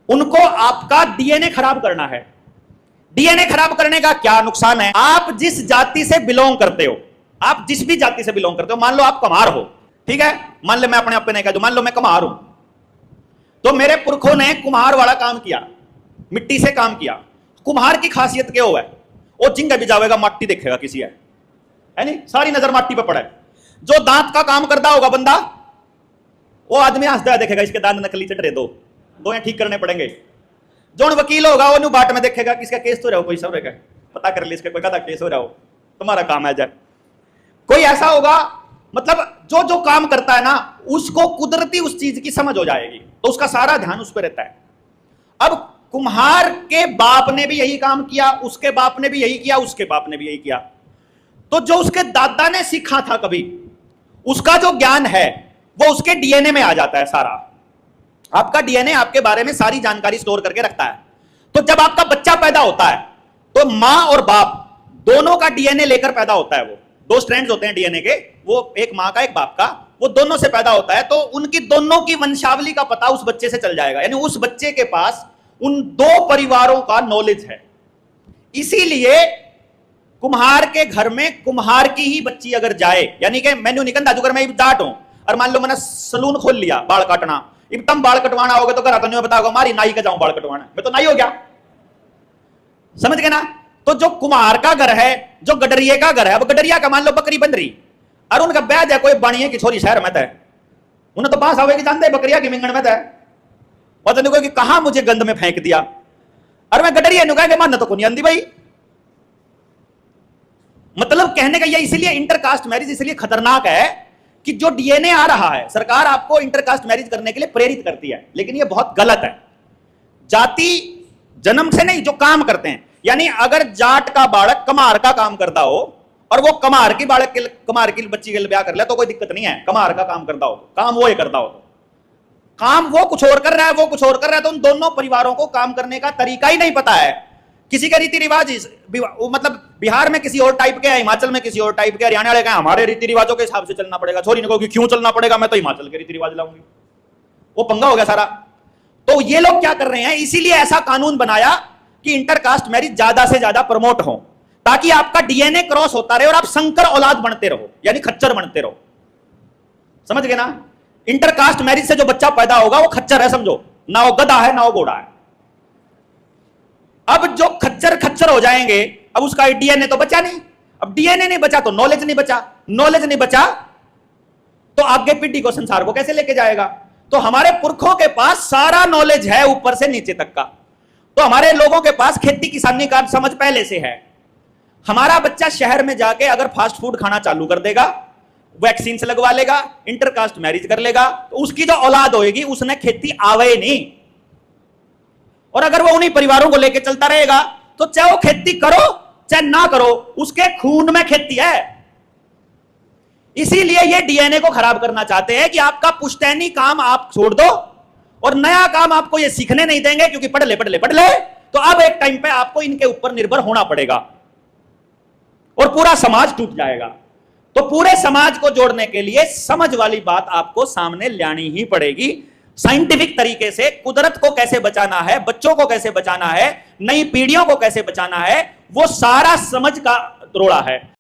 उनको आपका डीएनए खराब करना है। डीएनए खराब करने का क्या नुकसान है? आप जिस जाति से बिलोंग करते हो, आप जिस भी जाति से बिलोंग करते हो, मान लो आप कुम्हार हो, ठीक है, मान लो मैं अपने आप पे नहीं कह दूं, मान लो मैं कुम्हार हूं, तो मेरे पुरखों ने कुम्हार वाला काम किया, मिट्टी से काम किया। कुम्हार की खासियत क्या है? वो जिंगा भी जाएगा माटी देखेगा किसी है नहीं, सारी नजर माटी पे पड़ा है। जो दांत का काम करता होगा बंदा, वो आदमी हंसता है देखेगा इसके दांत नकली चट रहे, दो ठीक करने पड़ेंगे। जो वकील होगा वो बाट में देखेगा किसका केस तो रहो, कोई सब रहेगा, पता कर ले इसका कोई कदा केस हो रहा हो, तुम्हारा काम है जाए। कोई ऐसा होगा, मतलब जो जो काम करता है ना, उसको कुदरती उस चीज की समझ हो जाएगी, तो उसका सारा ध्यान उस पर रहता है। अब कुम्हार के बाप ने भी यही काम किया, उसके बाप ने भी यही किया, उसके बाप ने भी यही किया, तो जो उसके दादा ने सीखा था कभी, उसका जो ज्ञान है वो उसके डीएनए में आ जाता है सारा। आपका डीएनए आपके बारे में सारी जानकारी स्टोर करके रखता है। तो जब आपका बच्चा पैदा होता है तो मां और बाप दोनों का डीएनए लेकर पैदा होता है। वो दो स्ट्रैंड्स होते हैं डीएनए के, वो एक मां का एक बाप का, वो दोनों से पैदा होता है। तो उनकी दोनों की वंशावली का पता उस बच्चे से चल जाएगा, यानी उस बच्चे के पास उन दो परिवारों का नॉलेज है। इसीलिए कुम्हार के घर में कुम्हार की ही बच्ची अगर जाए, यानी कि मैंने निकंदा अगर मैं जाट हूं और मान लो मैंने सलून खोल लिया बाल काटना, अब तुम बाल कटवाना होगा तो घर तो नहीं बताओगे मारी नाई का जाऊं बाल कटवाना, मैं तो नाई हो गया, समझ गए ना। तो जो कुम्हार का घर है, जो गडरिये का घर है, अब गडरिया का मान लो बकरी बन रही और उनका बैद है कोई बनिए की छोरी शहर में तय, उन्हें तो पास आवेगी जानते बकरिया की मिंगण में तय, और तो कि कहां मुझे गंद में फेंक दिया, और मैं गडरिया नु कहेंगे मानना तो को नहीं आंदी भाई। मतलब कहने का यह इसलिए इंटरकास्ट मैरिज इसलिए खतरनाक है कि जो डीएनए आ रहा है, सरकार आपको इंटरकास्ट मैरिज करने के लिए प्रेरित करती है, लेकिन यह बहुत गलत है। जाति जन्म से नहीं, जो काम करते हैं, यानी अगर जाट का बालक कमार का काम करता हो और वो कमार की बच्ची के ब्याह कर ले तो कोई दिक्कत नहीं है। कमार का काम करता हो, काम वो ही करता हो, तो काम वो कुछ और कर रहा है, वो कुछ और कर रहा है, तो उन दोनों परिवारों को काम करने का तरीका ही नहीं पता है। किसी के रीति रिवाज, मतलब बिहार में किसी और टाइप के, हिमाचल में किसी और टाइप के, हरियाणा वाले का हमारे रीति रिवाजों के हिसाब से चलना पड़ेगा। छोरी ने कहो कि क्यों चलना पड़ेगा, मैं तो हिमाचल के रीति रिवाज लाऊंगी, वो पंगा हो गया सारा। तो ये लोग क्या कर रहे हैं, इसीलिए ऐसा कानून बनाया कि इंटरकास्ट मैरिज ज्यादा से ज्यादा प्रमोट हो, ताकि आपका डीएनए क्रॉस होता रहे और आप संकर औलाद बनते रहो, यानी खच्चर बनते रहो, समझ गए ना। इंटरकास्ट मैरिज से जो बच्चा पैदा होगा वो खच्चर है, समझो, ना वो गधा है ना वो घोड़ा है। अब जो खच्चर हो जाएंगे, अब उसका डीएनए तो बचा नहीं, अब डीएनए नहीं बचा तो नॉलेज नहीं बचा, नॉलेज नहीं बचा तो आगे पीढ़ी को, संसार को कैसे लेके जाएगा। तो हमारे पुरखों के पास सारा नॉलेज है ऊपर से नीचे तक का, तो हमारे लोगों के पास खेती किसानी का समझ पहले से है। हमारा बच्चा शहर में जाके अगर फास्ट फूड खाना चालू कर देगा, वैक्सीन से लगवा लेगा, इंटरकास्ट मैरिज कर लेगा, तो उसकी जो औलाद होगी उसने खेती आवे नहीं। और अगर वो उन्हीं परिवारों को लेकर चलता रहेगा तो चाहे वो खेती करो चाहे ना करो, उसके खून में खेती है। इसीलिए ये डीएनए को खराब करना चाहते हैं कि आपका पुश्तैनी काम आप छोड़ दो और नया काम आपको ये सीखने नहीं देंगे, क्योंकि पढ़ ले तो अब एक टाइम पे आपको इनके ऊपर निर्भर होना पड़ेगा और पूरा समाज टूट जाएगा। तो पूरे समाज को जोड़ने के लिए समझ वाली बात आपको सामने लानी ही पड़ेगी। साइंटिफिक तरीके से कुदरत को कैसे बचाना है, बच्चों को कैसे बचाना है, नई पीढ़ियों को कैसे बचाना है, वो सारा समझ का रोड़ा है।